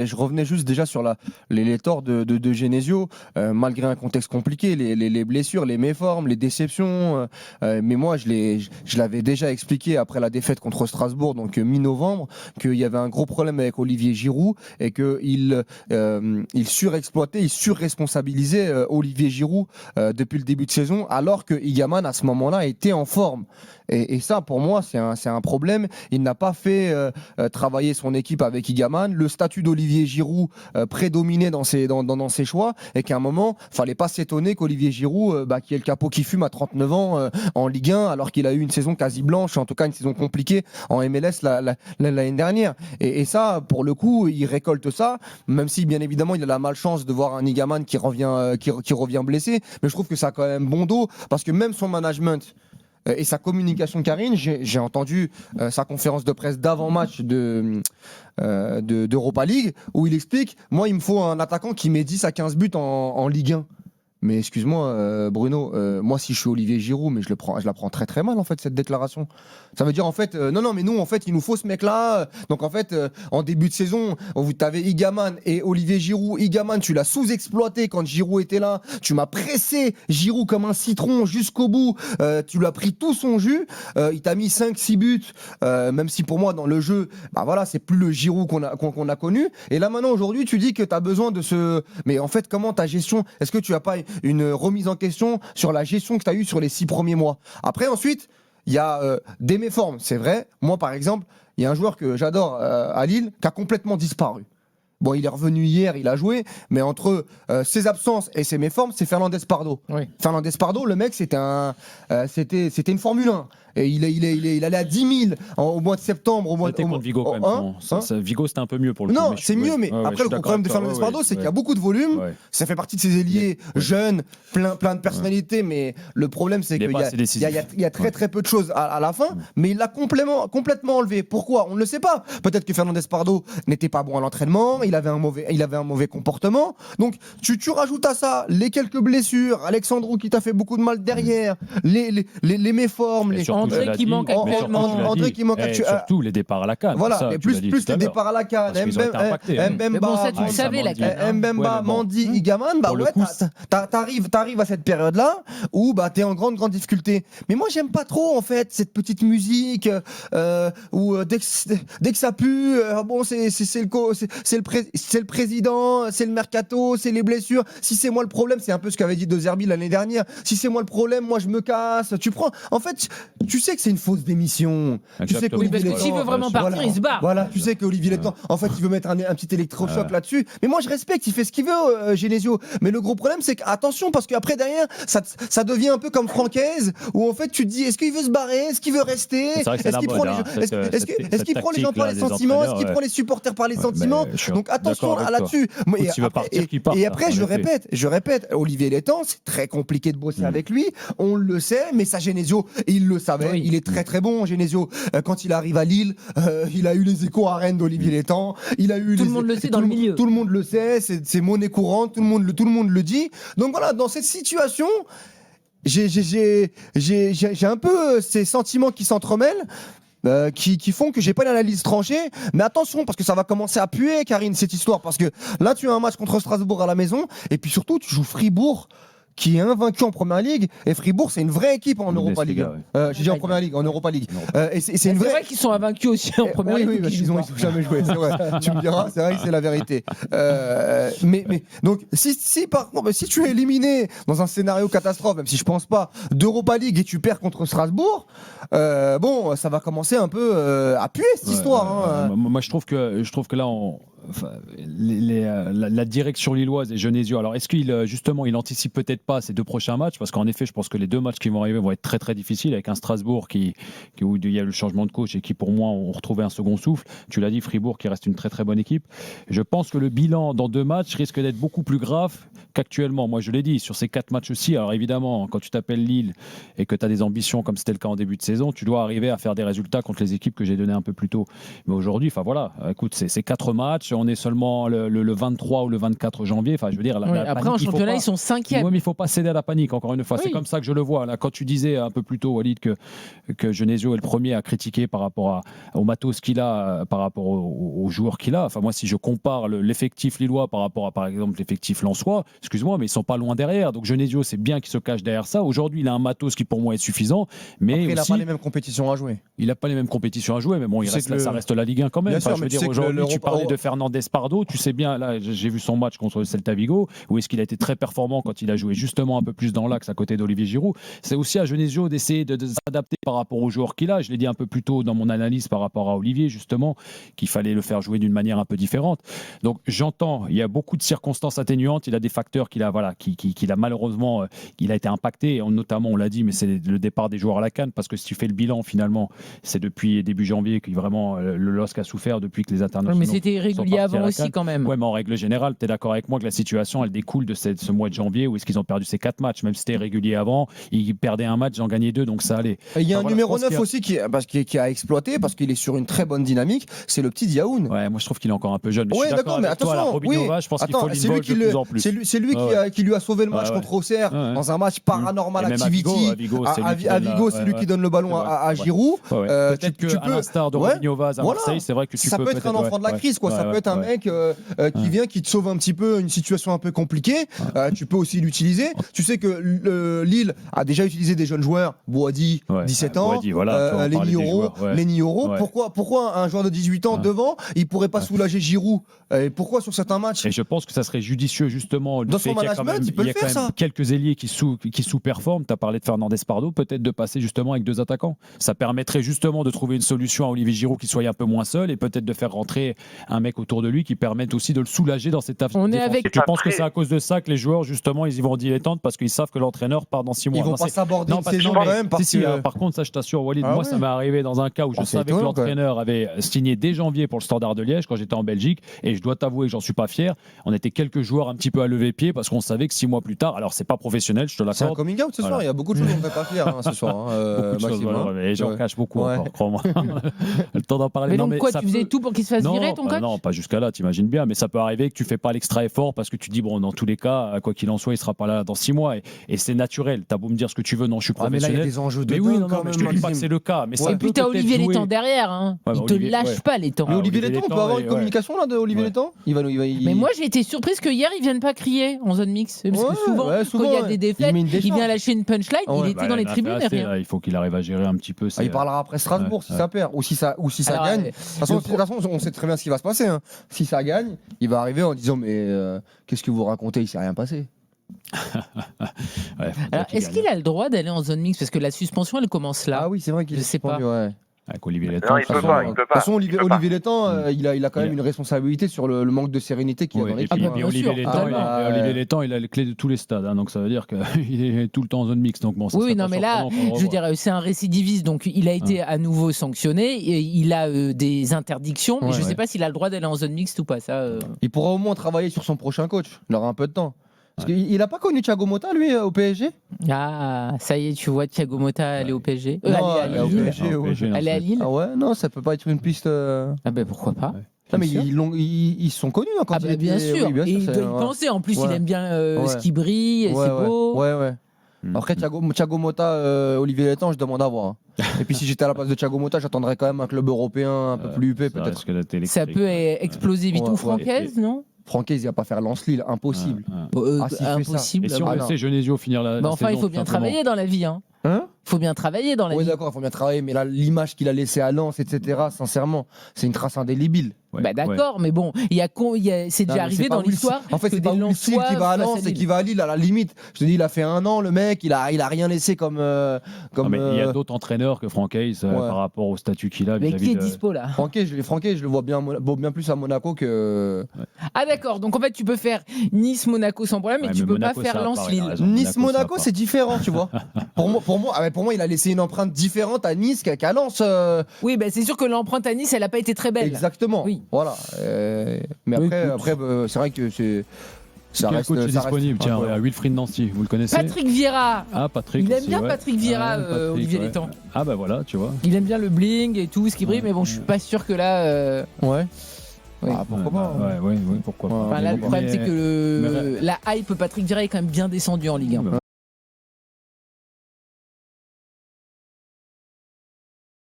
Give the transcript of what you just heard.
Et je revenais juste déjà sur les torts de Genesio, malgré un contexte compliqué, les blessures, les méformes, les déceptions. Mais moi, je l'avais déjà expliqué après la défaite contre Strasbourg, donc mi-novembre, qu'il y avait un gros problème avec Olivier Giroud et qu'il surexploitait, il surresponsabilisait Olivier Giroud depuis le début de saison, alors que Igaman, à ce moment-là, était en forme. Et ça, pour moi, c'est un problème. Il n'a pas fait travailler son équipe avec Igaman. Le statut d'Olivier Giroud prédominait dans ses choix et qu'à un moment, fallait pas s'étonner qu'Olivier Giroud, qui est le capot qui fume à 39 ans en Ligue 1, alors qu'il a eu une saison quasi blanche, en tout cas une saison compliquée en MLS l'année dernière. Et ça, pour le coup, il récolte ça, même si bien évidemment il a la malchance de voir un Igaman qui revient blessé. Mais je trouve que ça a quand même bon dos parce que même son management et sa communication, Karine, j'ai entendu sa conférence de presse d'avant-match d'Europa League où il explique, moi il me faut un attaquant qui met 10 à 15 buts en Ligue 1. Mais excuse-moi, Bruno, moi si je suis Olivier Giroud, mais je la prends très très mal en fait cette déclaration. Ça veut dire en fait, non, mais nous en fait il nous faut ce mec-là. Donc en fait, en début de saison, tu avais Igaman et Olivier Giroud. Igaman, tu l'as sous-exploité quand Giroud était là. Tu m'as pressé Giroud comme un citron jusqu'au bout. Tu lui as pris tout son jus. Il t'a mis 5-6 buts, même si pour moi dans le jeu, voilà, c'est plus le Giroud qu'on a connu. Et là maintenant aujourd'hui, tu dis que tu as besoin de ce. Mais en fait, comment ta gestion? Est-ce que tu as pas une remise en question sur la gestion que tu as eue sur les 6 premiers mois? Après, ensuite, il y a des méformes, c'est vrai. Moi, par exemple, il y a un joueur que j'adore à Lille qui a complètement disparu. Bon, il est revenu hier, il a joué, mais entre ses absences et ses méformes, c'est Fernandez Pardo. Oui. Fernandez Pardo, le mec, c'était une Formule 1. Et il allait à 10 000 au mois de septembre. C'était contre Vigo quand même. Vigo, c'était un peu mieux pour le coup. Non, c'est mieux, mais après, le problème de Fernandez Pardo, c'est qu'il y a beaucoup de volume. Ouais. Ça fait partie de ces ailiers jeunes, plein de personnalités, mais le problème, c'est qu'il y a très peu de choses à la fin, mais il l'a complètement enlevé. Pourquoi? On ne le sait pas. Peut-être que Fernandez Pardo n'était pas bon à l'entraînement, il avait un mauvais comportement. Donc, tu rajoutes à ça les quelques blessures, Alexandrou qui t'a fait beaucoup de mal derrière, les méformes, André qui manque actuellement. André qui manque actuellement. Surtout les départs à la CAN. Voilà, et plus les départs à la CAN. Mbemba, Mandi, Igaman, t'arrives à cette période-là où t'es en grande difficulté. Mais moi, j'aime pas trop, en fait, cette petite musique où dès que ça pue, c'est le président, c'est le mercato, c'est les blessures. Si c'est moi le problème, c'est un peu ce qu'avait dit De Zerbi l'année dernière. Si c'est moi le problème, moi je me casse. En fait, tu sais que c'est une fausse démission. Tu sais parce que s'il veut vraiment partir, il se barre. Voilà, tu sais qu'Olivier Létang, en fait, il veut mettre un petit électrochoc là-dessus. Mais moi, je respecte, il fait ce qu'il veut, Genesio. Mais le gros problème, c'est qu'attention, parce qu'après, derrière, ça devient un peu comme Francaise, où en fait, tu te dis, est-ce qu'il veut se barrer? Est-ce qu'il veut rester? Est-ce qu'il prend les gens par les sentiments? Est-ce qu'il prend les supporters par les sentiments? Donc attention là-dessus. Et après, je répète, Olivier Létang, c'est très compliqué de bosser avec lui. On le sait, mais ça, Genesio, il le savait. Oui. Il est très très bon, Genesio. Quand il arrive à Lille, il a eu les échos à Rennes d'Olivier Létang. Tout le monde le sait dans le milieu. Tout le monde le sait, c'est monnaie courante, tout le monde le dit. Donc voilà, dans cette situation, j'ai un peu ces sentiments qui s'entremêlent. Qui font que j'ai pas l'analyse tranchée, mais attention parce que ça va commencer à puer, Karine, cette histoire, parce que là tu as un match contre Strasbourg à la maison et puis surtout tu joues Fribourg qui est invaincu en Première Ligue, et Fribourg c'est une vraie équipe en Europa League. J'ai dit en Première Ligue, en Europa League. C'est vrai qu'ils sont invaincus aussi en Première Ligue. Oui, ils ont jamais joué, c'est vrai. Tu me diras, c'est vrai que c'est la vérité. Mais donc si tu es éliminé dans un scénario catastrophe, même si je pense pas, d'Europa League et tu perds contre Strasbourg, ça va commencer un peu à puer cette histoire. Moi je trouve que là la direction lilloise et Genesio, alors est-ce qu'il justement il anticipe peut-être pas ces 2 prochains matchs, parce qu'en effet je pense que les 2 matchs qui vont arriver vont être très très difficiles, avec un Strasbourg où il y a le changement de coach et qui pour moi ont retrouvé un second souffle. Tu l'as dit, Fribourg qui reste une très très bonne équipe. Je pense que le bilan dans 2 matchs risque d'être beaucoup plus grave qu'actuellement. Moi je l'ai dit, sur ces 4 matchs aussi, alors évidemment quand tu t'appelles Lille et que tu as des ambitions comme c'était le cas en début de saison, tu dois arriver à faire des résultats contre les équipes que j'ai données un peu plus tôt. Mais aujourd'hui, écoute, c'est 4 matchs. match, on est seulement le 23 ou le 24 janvier. Enfin, je veux dire, après, en championnat, ils sont 5e. Oui, mais il ne faut pas céder à la panique, encore une fois. C'est comme ça que je le vois. Là, quand tu disais un peu plus tôt, Walid, que Genesio est le premier à critiquer par rapport au matos qu'il a, par rapport aux joueurs qu'il a. Enfin, moi, si je compare l'effectif lillois par rapport à, par exemple, l'effectif lensois, excuse-moi, mais ils ne sont pas loin derrière. Donc, Genesio, c'est bien qu'il se cache derrière ça. Aujourd'hui, il a un matos qui, pour moi, est suffisant. Mais après, aussi, il n'a pas les mêmes compétitions à jouer. Il n'a pas les mêmes compétitions à jouer, mais bon, ça reste la Ligue 1 quand même. Bien sûr, je veux dire, aujourd'hui, tu parlais de Fernandez Pardo, tu sais bien, là, j'ai vu son match contre le Celta Vigo, où est-ce qu'il a été très performant quand il a joué justement un peu plus dans l'axe à côté d'Olivier Giroud. C'est aussi à Genesio d'essayer de s'adapter par rapport aux joueurs qu'il a. Je l'ai dit un peu plus tôt dans mon analyse par rapport à Olivier, justement, qu'il fallait le faire jouer d'une manière un peu différente. Donc, j'entends, il y a beaucoup de circonstances atténuantes, il a des facteurs qu'il a malheureusement, il a été impacté, et notamment, on l'a dit, mais c'est le départ des joueurs à la CAN, parce que si tu fais le bilan, finalement, c'est depuis début janvier que vraiment le LOSC a souffert depuis que les internationaux. Mais c'était irrégulier avant aussi quand même. Oui, mais en règle générale, tu es d'accord avec moi que la situation, elle découle de ce mois de janvier où est-ce qu'ils ont perdu ces 4 matchs. Même si c'était régulier avant, ils perdaient un match, ils en gagnaient 2, donc ça allait. Il y a un numéro 9 aussi qui a exploité parce qu'il est sur une très bonne dynamique, c'est le petit Diaoun. Ouais, moi je trouve qu'il est encore un peu jeune. Mais ouais, je suis d'accord, mais avec toi, attention, Robinho, je pense qu'il faut l'involver de plus en plus. C'est lui qui lui a sauvé le match contre Auxerre dans un match paranormal activity. À Vigo, c'est lui qui donne le ballon à Giroud. Peut-être qu'à l'instar de Robinho Vaz à Marseille, c'est vrai que ça peut être un enfant de la crise, quoi. Ça peut être un mec qui vient, qui te sauve un petit peu une situation un peu compliquée. Tu peux aussi l'utiliser. Tu sais que Lille a déjà utilisé des jeunes joueurs, Boadi, 17 ans, Lenny Oro. Pourquoi un joueur de 18 ans devant, il pourrait pas soulager Giroud? Pourquoi sur certains matchs? Et je pense que ça serait judicieux justement. Dans son management, il peut le faire, ça. Quelques ailiers qui sous-performent. Tu as parlé de Fernandez Pardo, peut-être de passer justement avec 2 attaquants. Ça permettrait justement de trouver une solution à Olivier Giroud qui soit un peu moins seul et peut-être de faire rentrer un mec autour de lui qui permette aussi de le soulager dans cette tâche. Tu penses que c'est à cause de ça que les joueurs justement ils y vont dilettantes parce qu'ils savent que l'entraîneur part dans 6 mois? Ils vont pas s'aborder une saison quand même. Par contre, ça je t'assure, Walid, moi ça m'est arrivé dans un cas où je savais que l'entraîneur avait signé dès janvier pour le Standard de Liège quand j'étais en Belgique, et je dois t'avouer que j'en suis pas fier. On était quelques joueurs un petit peu à lever pied parce qu'on savait que 6 mois plus tard, alors c'est pas professionnel, je te l'accorde. C'est un coming out ce soir, il y a beaucoup de choses qu'on ne fait pas fier ce soir. Et j'en cache beaucoup encore, crois-moi. Le temps d'en parler. Mais donc quoi, tu faisais tout pour qu'il se fasse virer, ton coach? Non, pas jusqu'à là, t'imagines bien, mais ça peut arriver que tu fais pas l'extra effort parce que tu dis, bon, dans tous les cas, quoi qu'il en soit, il sera pas là dans 6 mois, et c'est naturel. T'as beau me dire ce que tu veux, non, je suis professionnel. Mais là, il y a des enjeux de dingue quand même. Je te dis pas que c'est le cas, mais ça peut. Et puis t'as Olivier Létang derrière, il te lâche pas, Létang. Mais Olivier Létang, on peut avoir une communication là de Olivier Létang? Mais moi, j'ai été surprise que hier, ils viennent pas crier en zone mixte. Parce que souvent, quand il y a des défaites, il vient lâcher une punchline, il était dans les tribunes et rien. Il faut qu'il arrive à gérer un petit peu. Il parlera après Strasbourg si ça perd ou si ça gagne. De toute façon, on sait très bien ce qui va se passer. Si ça gagne, il va arriver en disant mais qu'est-ce que vous racontez, il s'est rien passé. Alors, est-ce qu'il a le droit d'aller en zone mixte parce que la suspension elle commence là? Ah oui, c'est vrai qu'il est suspendu. Avec Olivier Létang. Non, il peut pas. De toute façon, Olivier Létang, il a quand même une responsabilité sur le manque de sérénité qu'il y a dans l'équipe. Olivier Létang, il a les clés de tous les stades, donc ça veut dire qu'il est tout le temps en zone mixte. Donc bon, oui, non, mais là, je veux dire, c'est un récidiviste, donc il a été à nouveau sanctionné, et il a des interdictions, mais je ne sais pas s'il a le droit d'aller en zone mixte ou pas. Il pourra au moins travailler sur son prochain coach. Il aura un peu de temps. Parce qu'il n'a pas connu Thiago Motta, lui, au PSG? Ah, ça y est, tu vois Thiago Motta aller au PSG. Aller à Lille. Ah ouais, non, ça peut pas être une piste. Ah ben pourquoi pas. Non, mais ils sont connus quand il bien sûr. Et il doit y penser. En plus, il aime bien ce qui brille, et c'est beau. Ouais. Après, Thiago Motta, Olivier Létang, je demande à voir. Et puis si j'étais à la place de Thiago Motta, j'attendrais quand même un club européen un peu plus huppé, peut-être. Ça peut exploser vite. Ou Francaise, non? Francaise, il va pas faire Lens-Lille, impossible. Impossible. Et si on laissait Genesio finir la saison, enfin, il faut bien travailler dans la vie. Il faut bien travailler dans la vie. Oui, d'accord, il faut bien travailler, mais là, l'image qu'il a laissée à Lens, etc., sincèrement, c'est une trace indélébile. D'accord, mais bon, c'est déjà arrivé dans l'histoire. En fait, c'est pas Lucille qui va à Lens et qui va à Lille, à la limite. Je te dis, il a fait 1 an, le mec, il a rien laissé comme. Mais il y a d'autres entraîneurs que Francaise par rapport au statut qu'il a. Mais qui est dispo là? Francaise, je le vois bien plus à Monaco que. Ah d'accord, donc en fait, tu peux faire Nice-Monaco sans problème, mais tu peux pas faire Lens-Lille. Nice-Monaco, c'est différent, tu vois. Pour moi, il a laissé une empreinte différente à Nice qu'à Lens. Oui, c'est sûr que l'empreinte à Nice, elle n'a pas été très belle. Exactement. Oui. Voilà. Mais après, c'est vrai que c'est. Quel coach est disponible? Tiens, Wilfried Nancy, vous le connaissez? Patrick Vieira. Ah, Patrick. Il aime bien Patrick Vieira, Olivier Létang. Ah, bah voilà, tu vois. Il aime bien le bling et tout, ce qui brille, mais bon, je suis pas sûr que là. Oui. Pourquoi pas. Oui, pourquoi pas. Enfin, là, le problème, c'est que la hype Patrick Vieira est quand même bien descendu en Ligue 1.